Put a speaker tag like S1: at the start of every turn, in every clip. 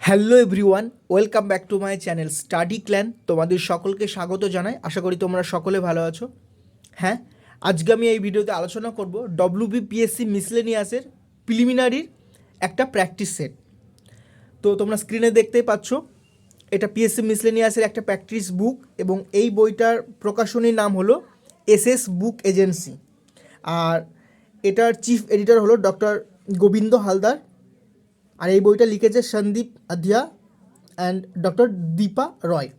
S1: Hello everyone, welcome back to my channel study clan. তোমাদের সকলকে স্বাগত জানাই। আশা করি তোমরা সকলে ভালো আছো। হ্যাঁ, আজকে আমি এই ভিডিওতে আলোচনা করব ডব্লিউবিপিএসসি মিসলেনিয়াসের প্রিলিমিনারির একটা প্র্যাকটিস সেট। তো তোমরা স্ক্রিনে দেখতেই পাচ্ছ, এটা পিএসসি মিসলেনিয়াসের একটা প্র্যাকটিস বুক এবং এই বইটার প্রকাশনীর নাম হলো এসএস বুক এজেন্সি। আর এটার চিফ এডিটর হলো ডক্টর গোবিন্দ হালদার। আর এই বইটা লিখেছে সন্দীপ আধিয়া অ্যান্ড ডক্টর দীপা রয়।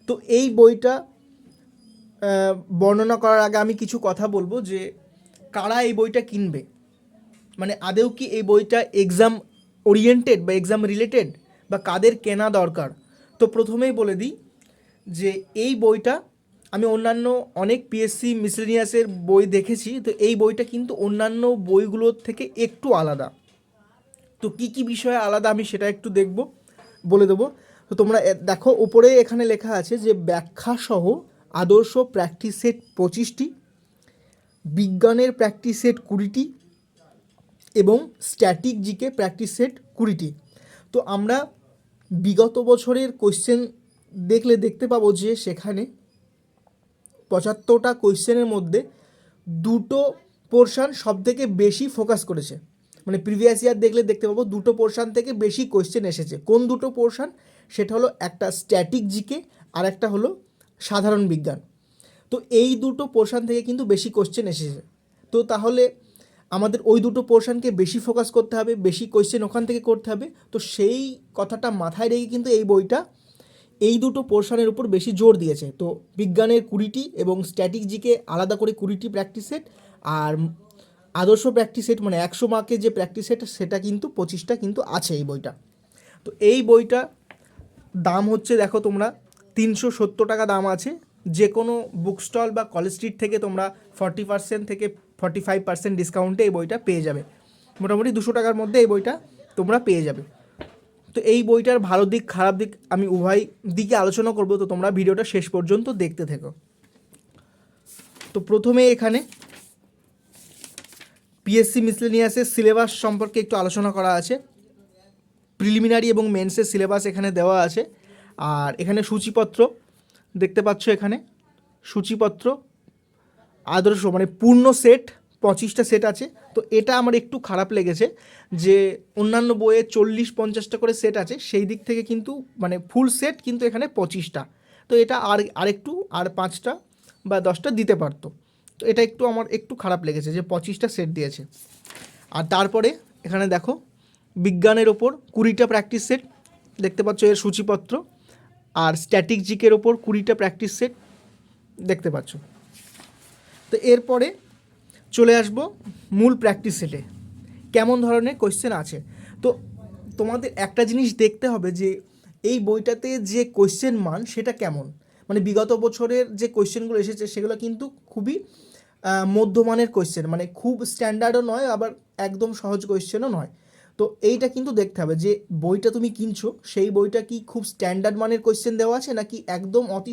S1: তো এই বইটা বর্ণনা করার আগে আমি কিছু কথা বলবো যে কারা এই বইটা কিনবে, মানে আদেও কি এই বইটা এক্সাম ওরিয়েন্টেড বা এক্সাম রিলেটেড বা কাদের কেনা দরকার। তো প্রথমেই বলে দিই যে এই বইটা আমি অন্যান্য অনেক পিএসসি মিসলেনিয়াসের বই দেখেছি, তো এই বইটা কিন্তু অন্যান্য বইগুলোর থেকে একটু আলাদা। তো কী কী বিষয়ে আলাদা আমি সেটা একটু বলে দেবো। তো তোমরা দেখো, উপরে এখানে লেখা আছে যে ব্যাখ্যাসহ আদর্শ প্র্যাকটিস সেট 25টি, বিজ্ঞানের প্র্যাকটিস সেট 20টি এবং স্ট্যাটিক জিকে প্র্যাকটিস সেট 20টি। তো আমরা বিগত বছরের কোয়েশ্চেন দেখতে পাবো যে সেখানে 75টা কোয়েশ্চেনের মধ্যে দুটো পোর্শান সবথেকে বেশি ফোকাস করেছে। মানে প্রিভিয়াস ইয়ার দেখতে পাবো দুটো পোর্শান থেকে বেশি কোয়েশ্চেন এসেছে। কোন দুটো পোর্শান? সেটা হলো একটা স্ট্যাটিক জিকে আর একটা হলো সাধারণ বিজ্ঞান। তো এই দুটো পোর্শান থেকে কিন্তু বেশি কোয়েশ্চেন এসেছে। তো তাহলে আমাদের ওই দুটো পোর্শানকে বেশি ফোকাস করতে হবে, বেশি কোয়েশ্চেন ওখান থেকে করতে হবে। তো সেই কথাটা মাথায় রেখে কিন্তু এই বইটা এই দুটো পোর্শানের উপর বেশি জোর দিয়েছে। তো বিজ্ঞানের 20টি এবং স্ট্যাটিক জিকে আলাদা করে 20টি প্র্যাকটিস সেট, আর আদর্শ প্র্যাকটিস সেট মানে 100 মার্কের যে প্র্যাকটিস সেট সেটা কিন্তু 25টা কিন্তু আছে এই বইটা। তো এই বইটা দাম হচ্ছে, দেখো তোমরা 370 টাকা দাম আছে। যে কোনো বুক স্টল বা কলেজ স্ট্রিট থেকে তোমরা 40% থেকে 45% ডিসকাউন্টে এই বইটা পেয়ে যাবে। মোটামুটি 200 টাকার মধ্যে এই বইটা তোমরা পেয়ে যাবে। তো এই বইটার ভালো দিক খারাপ দিক আমি উভয় দিকে আলোচনা করব, তো তোমরা ভিডিওটা শেষ পর্যন্ত দেখতে থেকো। তো প্রথমে এখানে পিএসসি মিসলেনিয়াসের সিলেবাস সম্পর্কে একটু আলোচনা করা আছে। প্রিলিমিনারি এবং মেন্সের সিলেবাস এখানে দেওয়া আছে। আর এখানে সূচিপত্র দেখতে পাচ্ছ, এখানে সূচিপত্র আদর্শ মানে পূর্ণ সেট 25টা সেট আছে। তো এটা আমার একটু খারাপ লেগেছে যে অন্যান্য বইয়ে 40-50টা করে সেট আছে, সেই দিক থেকে কিন্তু মানে ফুল সেট কিন্তু এখানে 25টা। তো এটা আরেকটু 5টা বা 10টা দিতে পারতো। তো এটা একটু আমার একটু খারাপ লেগেছে যে 25টা সেট দিয়েছে। আর তারপরে এখানে দেখো বিজ্ঞানের ওপর 20টা প্র্যাকটিস সেট দেখতে পাচ্ছ এর সূচিপত্র, আর স্ট্যাটিক জিকের ওপর 20টা প্র্যাকটিস সেট দেখতে পাচ্ছ। তো এরপরে চলে আসব মূল প্র্যাকটিস সেটে কেমন ধরনের কোয়েশ্চেন আছে। তো তোমাদের একটা জিনিস দেখতে হবে যে এই বইটাতে যে কোয়েশ্চেন মান সেটা কেমন। মানে বিগত বছরের যে কোয়েশ্চেনগুলো এসেছে সেগুলো কিন্তু খুবই মধ্যমানের কোয়েশ্চেন, মানে খুব স্ট্যান্ডার্ডও নয় আবার একদম সহজ কোয়েশ্চেনও নয়। তো এইটা কিন্তু দেখতে হবে যে বইটা তুমি কিনছো সেই বইটা কি খুব স্ট্যান্ডার্ড মানের কোয়েশ্চেন দেওয়া আছে নাকি একদম অতি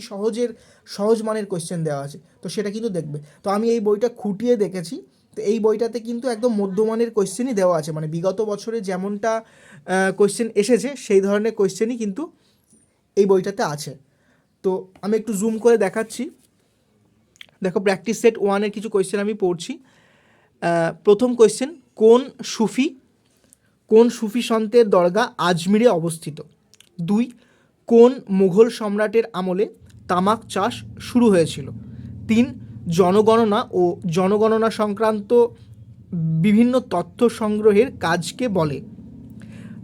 S1: সহজ মানের কোয়েশ্চেন দেওয়া আছে, তো সেটা কিন্তু দেখবে। তো আমি এই বইটা খুঁটিয়ে দেখেছি, তো এই বইটাতে কিন্তু একদম মধ্যমানের কোয়েশ্চেনই দেওয়া আছে। মানে বিগত বছরে যেমনটা কোয়েশ্চেন এসেছে সেই ধরনের কোয়েশ্চেনই কিন্তু এই বইটাতে আছে। তো আমি একটু জুম করে দেখাচ্ছি। দেখো প্র্যাকটিস সেট 1-এর কিছু কোয়েশ্চেন আমি পড়ছি। প্রথম কোয়েশ্চেন, কোন সুফি সন্তের দরগা আজমিরে অবস্থিত? 2, কোন মুঘল সম্রাটের আমলে তামাক চাষ শুরু হয়েছিল? 3, জনগণনা সংক্রান্ত বিভিন্ন তথ্য সংগ্রহের কাজকে বলে?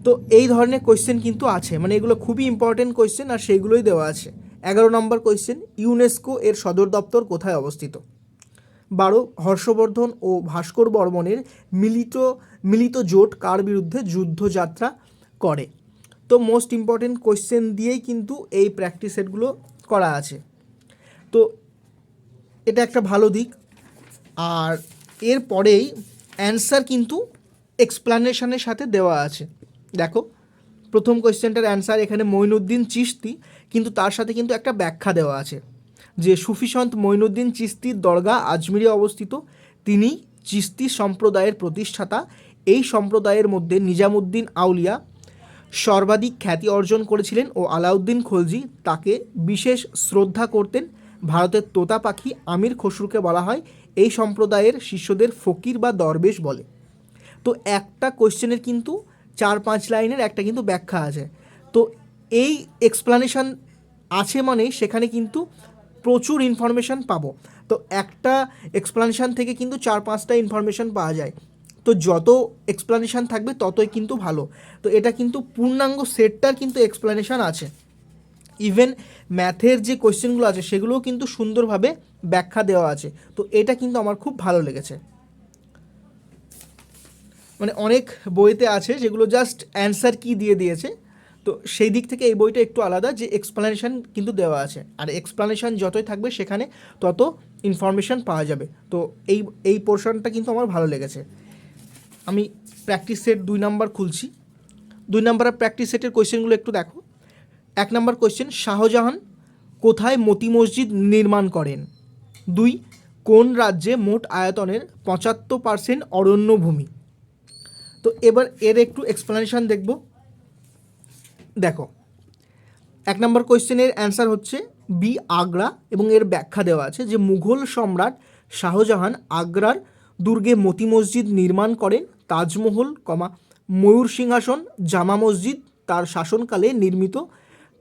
S1: তো এই ধরনের কোয়েশ্চেন কিন্তু আছে, মানে এগুলো খুবই ইম্পর্টেন্ট কোয়েশ্চেন আর সেইগুলোই দেওয়া আছে। 11 নম্বর কোয়েশ্চেন, ইউনেস্কো এর সদর দপ্তর কোথায় অবস্থিত? 12, হর্ষবর্ধন ও ভাস্কর বর্মনের মিলিত জোট কার বিরুদ্ধে যুদ্ধযাত্রা করে? তো মোস্ট ইম্পর্টেন্ট কোয়েশ্চেন দিয়েই কিন্তু এই প্র্যাকটিস সেটগুলো করা আছে। তো এটা একটা ভালো দিক। আর এরপরেই অ্যান্সার কিন্তু এক্সপ্লানেশনের সাথে দেওয়া আছে। দেখো প্রথম কোয়েশ্চেনটার অ্যান্সার এখানে মঈনুদ্দিন চিশতি, কিন্তু তার সাথে কিন্তু একটা ব্যাখ্যা দেওয়া আছে যে সুফি সন্ত মঈনুদ্দিন চিশতির দরগা আজমিরে অবস্থিত। তিনি চিশতি সম্প্রদায়ের প্রতিষ্ঠাতা। এই সম্প্রদায়ের মধ্যে নিজামুদ্দিন আউলিয়া সর্বাধিক খ্যাতি অর্জন করেছিলেন ও আলাউদ্দিন খলজি তাকে বিশেষ শ্রদ্ধা করতেন। ভারতের তোতা পাখি আমির খসরুকে বলা হয় এই সম্প্রদায়ের শিষ্যদের ফকির বা দরবেশ বলে। তো একটা কোয়েশ্চেনের কিন্তু 4-5 লাইনের একটা কিন্তু ব্যাখ্যা আছে। তো এই এক্সপ্লানেশান আছে মানে সেখানে কিন্তু প্রচুর ইনফরমেশান পাবো। তো একটা এক্সপ্লানেশান থেকে কিন্তু 4-5টা ইনফরমেশান পাওয়া যায়। তো যত এক্সপ্লানেশান থাকবে ততই কিন্তু ভালো। তো এটা কিন্তু পূর্ণাঙ্গ সেটটার কিন্তু এক্সপ্লানেশান আছে। ইভেন ম্যাথের যে কোয়েশ্চেনগুলো আছে সেগুলোও কিন্তু সুন্দরভাবে ব্যাখ্যা দেওয়া আছে। তো এটা কিন্তু আমার খুব ভালো লেগেছে। মানে অনেক বইতে আছে যেগুলো জাস্ট অ্যান্সার কি দিয়ে দিয়েছে, তো সেই দিক থেকে এই বইটা একটু আলাদা, যে এক্সপ্লানেশান কিন্তু দেওয়া আছে, আর এক্সপ্লানেশান যতই থাকবে সেখানে তত ইনফরমেশান পাওয়া যাবে। তো এই পোর্শনটা কিন্তু আমার ভালো লেগেছে। আমি প্র্যাকটিস সেট 2 নাম্বার খুলছি। 2 নাম্বারের প্র্যাকটিস সেটের কোয়েশ্চেনগুলো একটু দেখো। 1 নাম্বার কোয়েশ্চেন, শাহজাহান কোথায় মতি মসজিদ নির্মাণ করেন? 2, কোন রাজ্যে মোট আয়তনের 75% অরণ্য ভূমি? তো এবার এর একটু এক্সপ্লানেশান দেখব। দেখো, 1 নম্বর কোয়েশ্চেনের অ্যান্সার হচ্ছে বি, আগ্রা, এবং এর ব্যাখ্যা দেওয়া আছে যে মুঘল সম্রাট শাহজাহান আগ্রার দুর্গে মতি মসজিদ নির্মাণ করেন। তাজমহল, ময়ূর সিংহাসন, জামা মসজিদ তার শাসনকালে নির্মিত,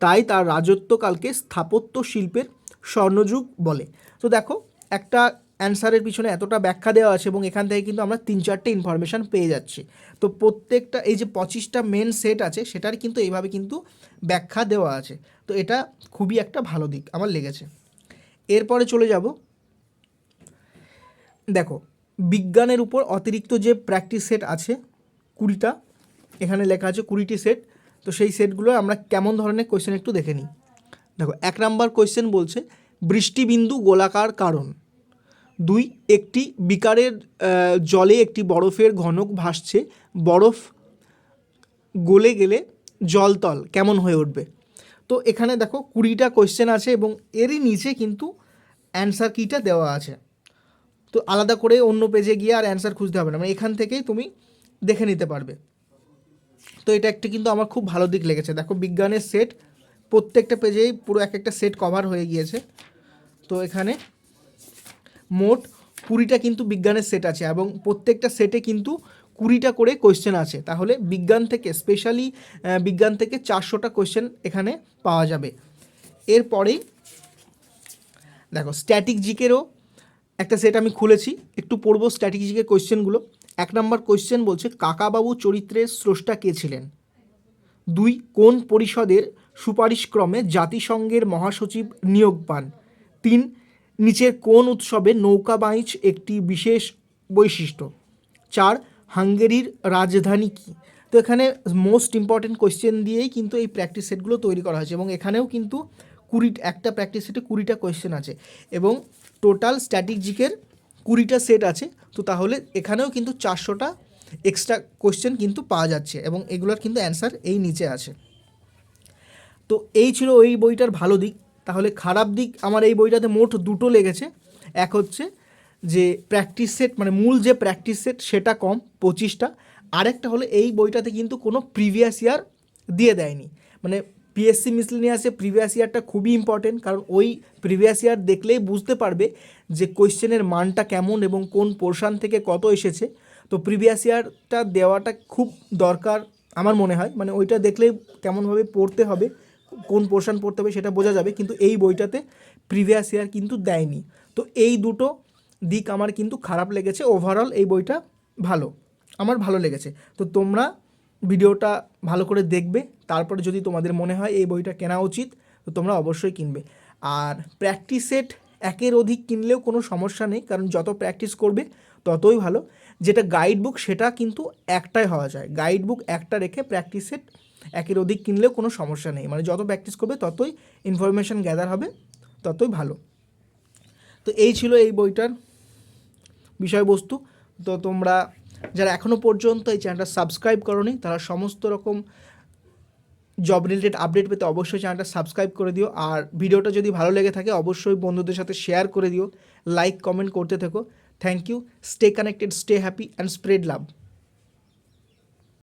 S1: তাই তার রাজত্বকালকে স্থাপত্য শিল্পের স্বর্ণযুগ বলে। তো দেখো, একটা অ্যান্সারের পিছনে এতটা ব্যাখ্যা দেওয়া আছে এবং এখান থেকে কিন্তু আমরা 3-4টে ইনফরমেশান পেয়ে যাচ্ছি। তো প্রত্যেকটা এই যে 25টা মেন সেট আছে সেটার কিন্তু এইভাবে কিন্তু ব্যাখ্যা দেওয়া আছে। তো এটা খুবই একটা ভালো দিক আমার লেগেছে। এরপরে চলে যাব, দেখো বিজ্ঞানের উপর অতিরিক্ত যে প্র্যাকটিস সেট আছে 20টা, এখানে লেখা আছে 20টি সেট। তো সেই সেটগুলো আমরা কেমন ধরনের কোয়েশ্চেন একটু দেখে নিই। দেখো, 1 নাম্বার কোয়েশ্চেন বলছে বৃষ্টিবিন্দু গোলাকার কারণ। 2, একটি বিকারের জলে একটি বরফের ঘনক ভাসছে, বরফ গলে গেলে জলতল কেমন হয়ে উঠবে? তো এখানে দেখো 20টা কোয়েশ্চেন আছে এবং এরই নিচে কিন্তু অ্যান্সার কিটা দেওয়া আছে। তো আলাদা করে অন্য পেজে গিয়ে আর অ্যান্সার খুঁজতে হবে না, মানে এখান থেকেই তুমি দেখে নিতে পারবে। তো এটা একটা কিন্তু আমার খুব ভালো দিক লেগেছে। দেখো, বিজ্ঞানের সেট প্রত্যেকটা পেজেই পুরো একটা সেট কভার হয়ে গিয়েছে। তো এখানে মোট 20টা কিন্তু বিজ্ঞানের সেট আছে এবং প্রত্যেকটা সেটে কিন্তু 20টা করে কোয়েশ্চেন আছে। তাহলে বিজ্ঞান থেকে স্পেশালি বিজ্ঞান থেকে 400টা কোয়েশ্চেন এখানে পাওয়া যাবে। এরপরেই দেখো, স্ট্যাটিক জিকেরও একটা সেট আমি খুলেছি, একটু পড়বো স্ট্যাটিক জিকের কোয়েশ্চেনগুলো। 1 নম্বর কোয়েশ্চেন বলছে কাকাবাবু চরিত্রের স্রষ্টা কে ছিলেন? 2, কোন পরিষদের সুপারিশক্রমে জাতিসংঘের মহাসচিব নিয়োগ পান? 3, নিচের কোন উৎসবে নৌকা বাইচ একটি বিশেষ বৈশিষ্ট্য? 4, হাঙ্গেরির রাজধানী কী? তো এখানে মোস্ট ইম্পর্টেন্ট কোয়েশ্চেন দিয়েই কিন্তু এই প্র্যাকটিস সেটগুলো তৈরি করা হয়েছে এবং এখানেও কিন্তু একটা প্র্যাকটিস সেটে 20টা কোয়েশ্চেন আছে এবং টোটাল স্ট্যাটিক জিকের 20টা সেট আছে। তো তাহলে এখানেও কিন্তু 400টা এক্সট্রা কোয়েশ্চেন কিন্তু পাওয়া যাচ্ছে এবং এগুলোর কিন্তু অ্যান্সার এই নিচে আছে। তো এই ছিল ওই বইটার ভালো দিক। তাহলে খারাপ দিক আমার এই বইটাতে মোট 2টো লেগেছে। এক হচ্ছে যে প্র্যাকটিস সেট, মানে মূল যে প্র্যাকটিস সেট সেটা কম 25টা। আরেকটা হলো এই বইটাতে কিন্তু কোনো প্রিভিয়াস ইয়ার দিয়ে দেয়নি। মানে পিএসসি মিসলেনিয়াসে প্রিভিয়াস ইয়ারটা খুবই ইম্পর্টেন্ট, কারণ ওই প্রিভিয়াস ইয়ার দেখলেই বুঝতে পারবে যে কোয়েশ্চেনের মানটা কেমন এবং কোন পোর্শান থেকে কত এসেছে। তো প্রিভিয়াস ইয়ারটা দেওয়াটা খুব দরকার আমার মনে হয়, মানে ওইটা দেখলেই কেমনভাবে পড়তে হবে, কোন পোর্শান পড়তে হবে সেটা বোঝা যাবে। কিন্তু এই বইটাতে প্রিভিয়াস ইয়ার কিন্তু দেয়নি। তো এই দুটো দিক আমার কিন্তু খারাপ লেগেছে। ওভারঅল এই বইটা ভালো, আমার ভালো লেগেছে। তো তোমরা ভিডিওটা ভালো করে দেখবে, তারপরে যদি তোমাদের মনে হয় এই বইটা কেনা উচিত তো তোমরা অবশ্যই কিনবে। আর প্র্যাকটিস সেট 1-এর অধিক কিনলেও কোনো সমস্যা নেই, কারণ যত প্র্যাকটিস করবে ততই ভালো। যেটা গাইড বুক সেটা কিন্তু একটাই হওয়া যায়, গাইড বুক একটা রেখে প্র্যাকটিস সেট 1-এর অধিক কিনলেও কোনো সমস্যা নেই। মানে যত প্র্যাকটিস করবে ততই ইনফরমেশান গ্যাদার হবে, ততই ভালো। তো এই ছিল এই বইটার বিষয়বস্তু। তো তোমরা যারা এখনও পর্যন্ত এই চ্যানেলটা সাবস্ক্রাইব করোনি তারা সমস্ত রকম জব রিলেটেড আপডেট পেতে অবশ্যই চ্যানেলটা সাবস্ক্রাইব করে দিও। আর ভিডিওটা যদি ভালো লেগে থাকে অবশ্যই বন্ধুদের সাথে শেয়ার করে দিও, লাইক কমেন্ট করতে থেকো। Thank you, stay connected, stay happy and spread love.